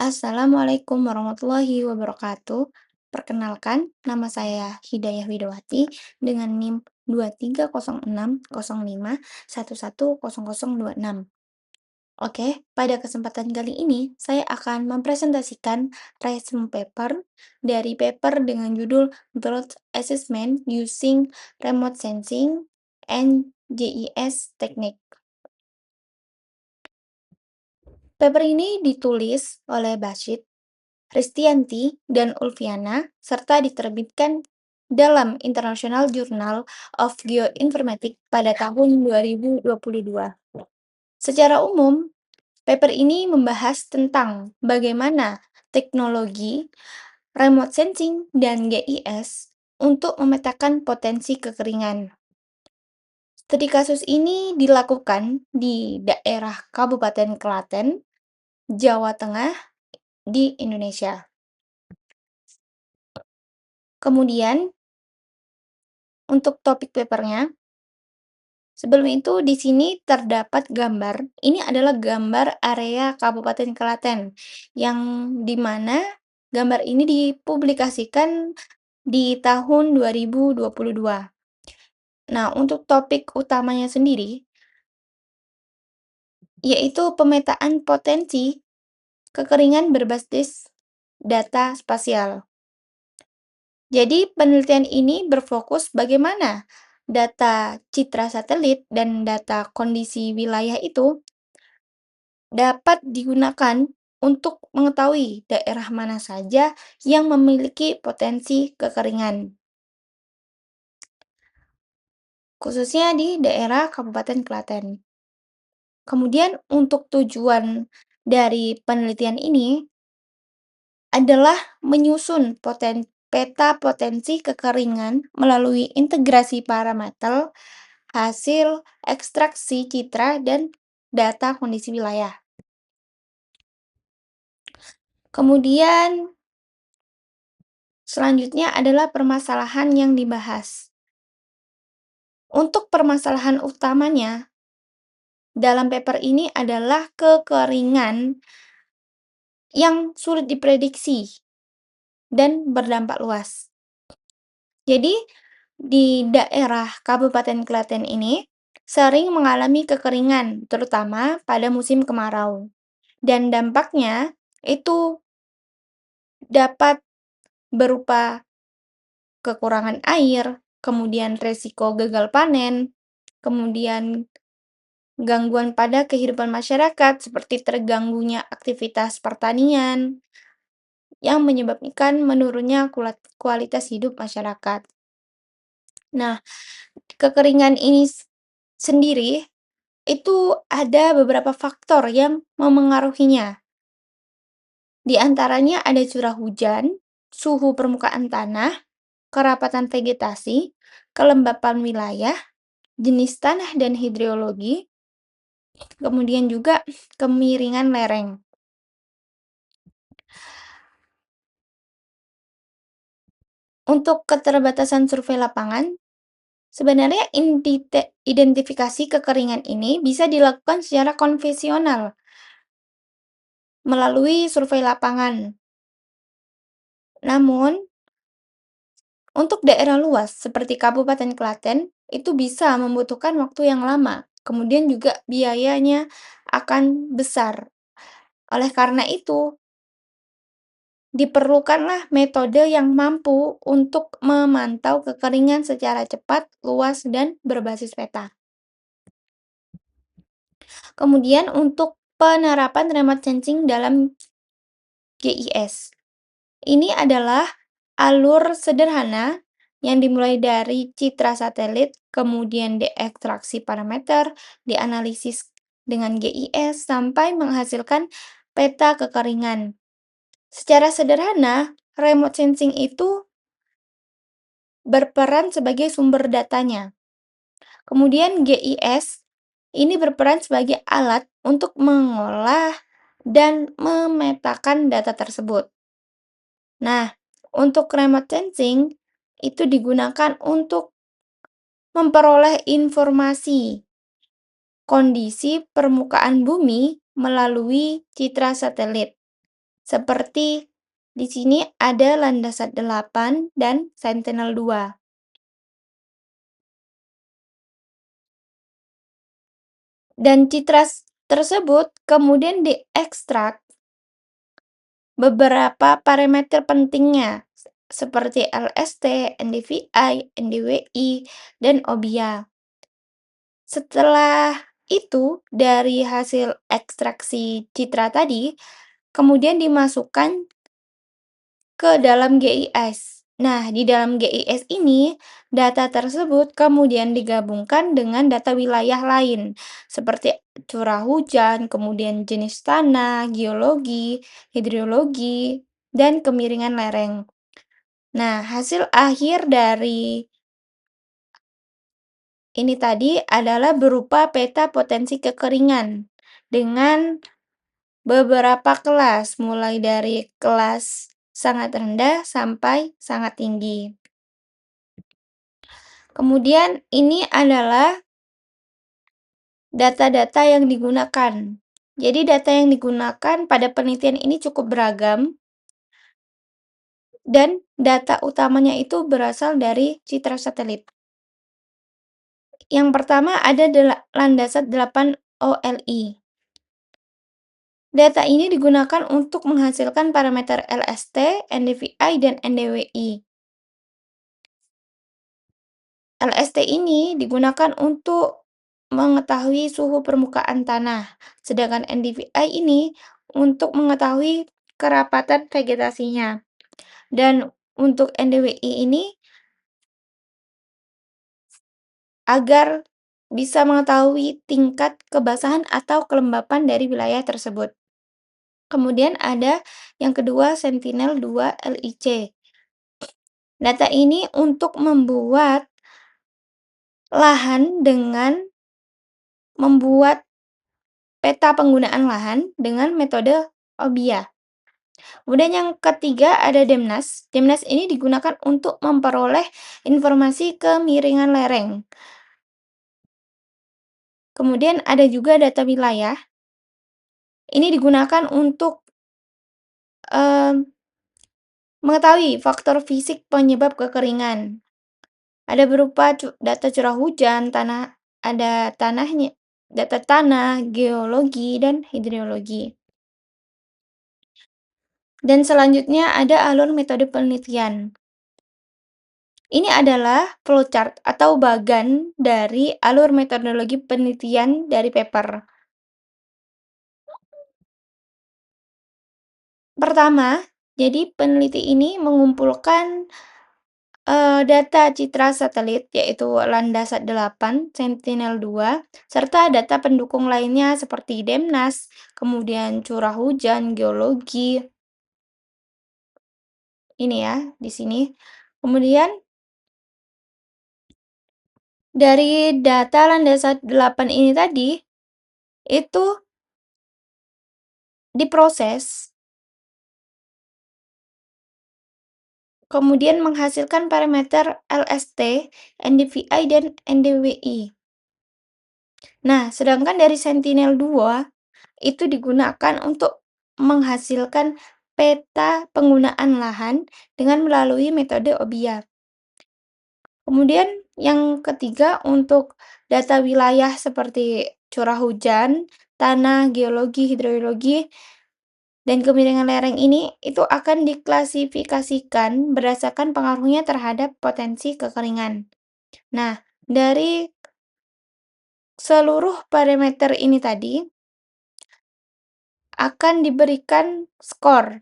Assalamualaikum warahmatullahi wabarakatuh. Perkenalkan, nama saya Hidayah Widawati dengan NIM 230605110026. Oke, pada kesempatan kali ini saya akan mempresentasikan resume paper dari paper dengan judul Growth Assessment Using Remote Sensing and GIS Technique. Paper ini ditulis oleh Basit, Ristianti, dan Ulfiana, serta diterbitkan dalam International Journal of Geoinformatics pada tahun 2022. Secara umum, paper ini membahas tentang bagaimana teknologi remote sensing dan GIS untuk memetakan potensi kekeringan. Studi kasus ini dilakukan di daerah Kabupaten Klaten, Jawa Tengah, di Indonesia. Kemudian, untuk topik papernya, sebelum itu di sini terdapat gambar. Ini adalah gambar area Kabupaten Klaten, yang di mana gambar ini dipublikasikan di tahun 2022. Nah, untuk topik utamanya sendiri, yaitu pemetaan potensi kekeringan berbasis data spasial. Jadi, penelitian ini berfokus bagaimana data citra satelit dan data kondisi wilayah itu dapat digunakan untuk mengetahui daerah mana saja yang memiliki potensi kekeringan, khususnya di daerah Kabupaten Klaten. Kemudian, untuk tujuan dari penelitian ini adalah menyusun peta potensi kekeringan melalui integrasi parameter hasil ekstraksi citra dan data kondisi wilayah. Kemudian, selanjutnya adalah permasalahan yang dibahas. Untuk permasalahan utamanya dalam paper ini adalah kekeringan yang sulit diprediksi dan berdampak luas. Jadi, di daerah Kabupaten Klaten ini sering mengalami kekeringan, terutama pada musim kemarau. Dan dampaknya itu dapat berupa kekurangan air, kemudian resiko gagal panen, kemudian gangguan pada kehidupan masyarakat seperti terganggunya aktivitas pertanian yang menyebabkan menurunnya kualitas hidup masyarakat. Nah, kekeringan ini sendiri itu ada beberapa faktor yang memengaruhinya. Di antaranya ada curah hujan, suhu permukaan tanah, kerapatan vegetasi, kelembapan wilayah, jenis tanah dan hidrologi, kemudian juga kemiringan lereng. Untuk keterbatasan survei lapangan, sebenarnya identifikasi kekeringan ini bisa dilakukan secara konvensional melalui survei lapangan. Namun, untuk daerah luas seperti Kabupaten Klaten, itu bisa membutuhkan waktu yang lama, kemudian juga biayanya akan besar. Oleh karena itu, diperlukanlah metode yang mampu untuk memantau kekeringan secara cepat, luas, dan berbasis peta. Kemudian untuk penerapan remote sensing dalam GIS. Ini adalah alur sederhana yang dimulai dari citra satelit, kemudian diekstraksi parameter, dianalisis dengan GIS, sampai menghasilkan peta kekeringan. Secara sederhana, remote sensing itu berperan sebagai sumber datanya. Kemudian GIS ini berperan sebagai alat untuk mengolah dan memetakan data tersebut. Nah, untuk remote sensing itu digunakan untuk memperoleh informasi kondisi permukaan bumi melalui citra satelit. seperti di sini ada Landasan 8 dan Sentinel-2. Dan citra tersebut kemudian diekstrak beberapa parameter pentingnya, seperti LST, NDVI, NDWI, dan OBIA. Setelah itu, dari hasil ekstraksi citra tadi, kemudian dimasukkan ke dalam GIS. Nah, di dalam GIS ini, data tersebut kemudian digabungkan dengan data wilayah lain, seperti curah hujan, kemudian jenis tanah, geologi, hidrologi, dan kemiringan lereng. Nah, hasil akhir dari ini tadi adalah berupa peta potensi kekeringan dengan beberapa kelas, mulai dari kelas sangat rendah sampai sangat tinggi. Kemudian ini adalah data-data yang digunakan. Jadi data yang digunakan pada penelitian ini cukup beragam dan data utamanya itu berasal dari citra satelit. Yang pertama ada Landasan 8 OLI. Data ini digunakan untuk menghasilkan parameter LST, NDVI, dan NDWI. LST ini digunakan untuk mengetahui suhu permukaan tanah, sedangkan NDVI ini untuk mengetahui kerapatan vegetasinya. Dan untuk NDWI ini agar bisa mengetahui tingkat kebasahan atau kelembapan dari wilayah tersebut. Kemudian ada yang kedua, Sentinel-2 LIC. Data ini untuk membuat lahan dengan membuat peta penggunaan lahan dengan metode OBIA. Kemudian yang ketiga ada DEMNAS. DEMNAS ini digunakan untuk memperoleh informasi kemiringan lereng. Kemudian ada juga data wilayah. Ini digunakan untuk mengetahui faktor fisik penyebab kekeringan. Ada berupa data curah hujan, ada tanahnya, data tanah, geologi, dan hidrologi. Dan selanjutnya ada alur metode penelitian. Ini adalah flowchart atau bagan dari alur metodologi penelitian dari paper. Pertama, jadi peneliti ini mengumpulkan data citra satelit, yaitu Landasan 8, Sentinel-2, serta data pendukung lainnya seperti DEMNAS, kemudian curah hujan, geologi. Ini ya, di sini. Kemudian dari data Landasan 8 ini tadi, itu diproses, kemudian menghasilkan parameter LST, NDVI, dan NDWI. Nah, sedangkan dari Sentinel-2 itu digunakan untuk menghasilkan peta penggunaan lahan dengan melalui metode OBIA. Kemudian yang ketiga untuk data wilayah seperti curah hujan, tanah, geologi, hidrologi, dan kemiringan lereng ini itu akan diklasifikasikan berdasarkan pengaruhnya terhadap potensi kekeringan. Nah, dari seluruh parameter ini tadi akan diberikan skor.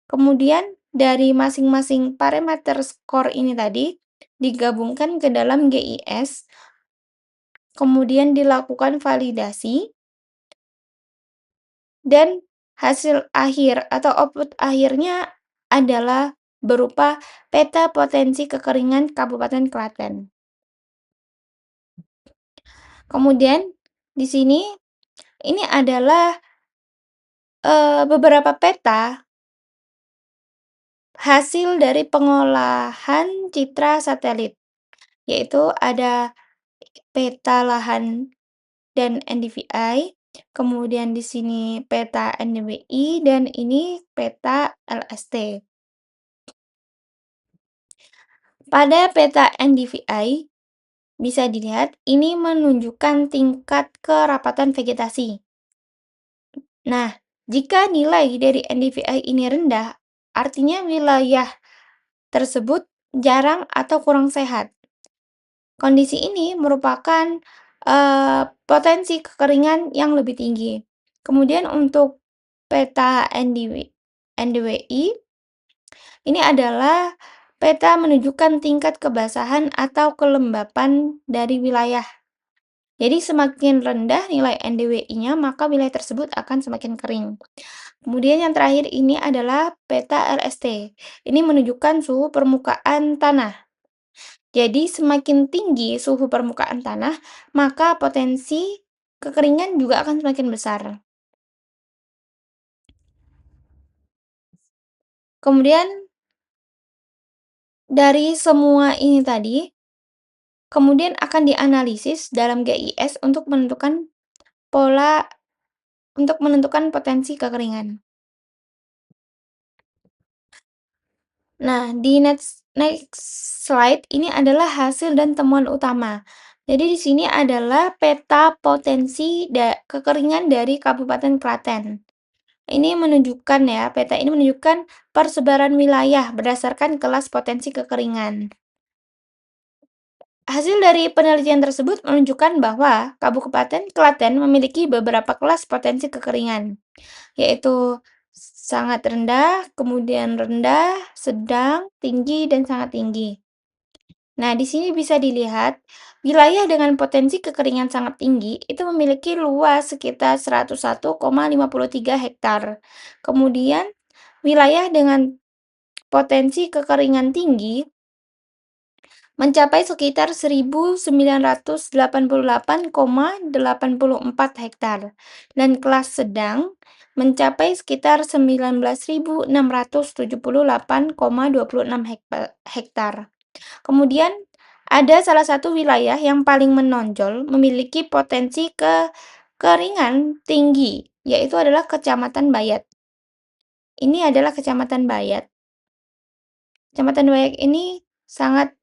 Kemudian dari masing-masing parameter skor ini tadi digabungkan ke dalam GIS, kemudian dilakukan validasi, dan hasil akhir atau output akhirnya adalah berupa peta potensi kekeringan Kabupaten Klaten. Kemudian di sini ini adalah beberapa peta hasil dari pengolahan citra satelit, yaitu ada peta lahan dan NDVI, Kemudian di sini peta NDWI dan ini peta LST. Pada peta NDVI, bisa dilihat ini menunjukkan tingkat kerapatan vegetasi. Nah, jika nilai dari NDVI ini rendah, artinya wilayah tersebut jarang atau kurang sehat. Kondisi ini merupakan potensi kekeringan yang lebih tinggi. Kemudian untuk peta NDWI, ini adalah peta menunjukkan tingkat kebasahan atau kelembapan dari wilayah. Jadi semakin rendah nilai NDWI-nya, maka wilayah tersebut akan semakin kering. Kemudian yang terakhir ini adalah peta LST. Ini menunjukkan suhu permukaan tanah. Jadi semakin tinggi suhu permukaan tanah, maka potensi kekeringan juga akan semakin besar. Kemudian dari semua ini tadi, kemudian akan dianalisis dalam GIS pola untuk menentukan potensi kekeringan. Nah, di next slide ini adalah hasil dan temuan utama. Jadi di sini adalah peta potensi kekeringan dari Kabupaten Klaten. Ini menunjukkan ya, peta ini menunjukkan persebaran wilayah berdasarkan kelas potensi kekeringan. Hasil dari penelitian tersebut menunjukkan bahwa Kabupaten Klaten memiliki beberapa kelas potensi kekeringan, yaitu sangat rendah, kemudian rendah, sedang, tinggi, dan sangat tinggi. Nah, di sini bisa dilihat, wilayah dengan potensi kekeringan sangat tinggi itu memiliki luas sekitar 101,53 hektar. Kemudian, wilayah dengan potensi kekeringan tinggi mencapai sekitar 1.988,84 hektar, dan kelas sedang mencapai sekitar 19.678,26 hektar. Kemudian, ada salah satu wilayah yang paling menonjol memiliki potensi kekeringan tinggi, yaitu adalah Kecamatan Bayat. Ini adalah Kecamatan Bayat. Kecamatan Bayat ini sangat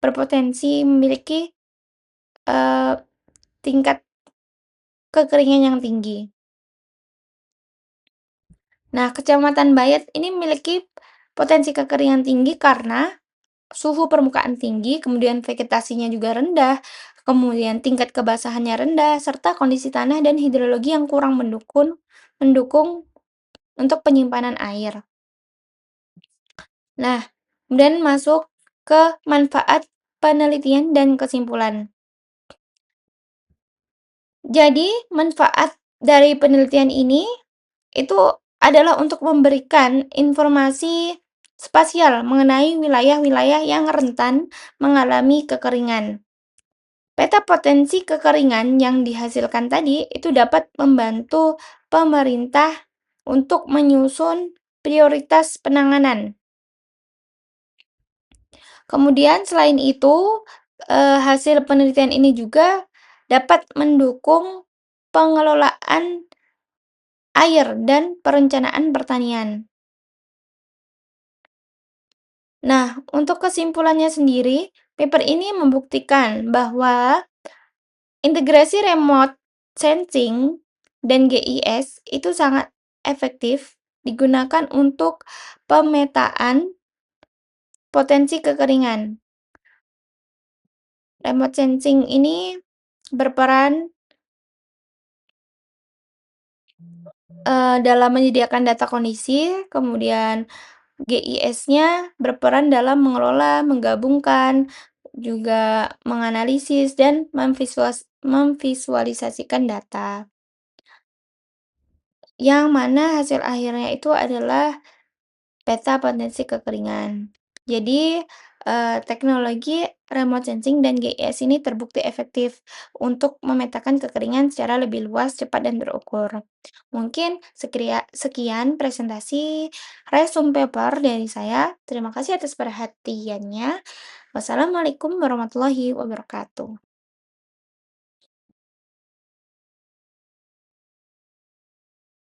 berpotensi memiliki tingkat kekeringan yang tinggi. Nah, Kecamatan Bayat ini memiliki potensi kekeringan tinggi karena suhu permukaan tinggi, kemudian vegetasinya juga rendah, kemudian tingkat kebasahannya rendah, serta kondisi tanah dan hidrologi yang kurang mendukung untuk penyimpanan air. Nah, kemudian masuk ke manfaat penelitian dan kesimpulan. Jadi, manfaat dari penelitian ini itu adalah untuk memberikan informasi spasial mengenai wilayah-wilayah yang rentan mengalami kekeringan. Peta potensi kekeringan yang dihasilkan tadi itu dapat membantu pemerintah untuk menyusun prioritas penanganan. Kemudian selain itu, hasil penelitian ini juga dapat mendukung pengelolaan air dan perencanaan pertanian. Nah, untuk kesimpulannya sendiri, paper ini membuktikan bahwa integrasi remote sensing dan GIS itu sangat efektif digunakan untuk pemetaan potensi kekeringan. Remote sensing ini berperan dalam menyediakan data kondisi, kemudian GIS-nya berperan dalam mengelola, menggabungkan, juga menganalisis dan memvisualisasikan data. Yang mana hasil akhirnya itu adalah peta potensi kekeringan. Jadi, teknologi remote sensing dan GIS ini terbukti efektif untuk memetakan kekeringan secara lebih luas, cepat, dan terukur. Mungkin sekian presentasi resume paper dari saya. Terima kasih atas perhatiannya. Wassalamualaikum warahmatullahi wabarakatuh.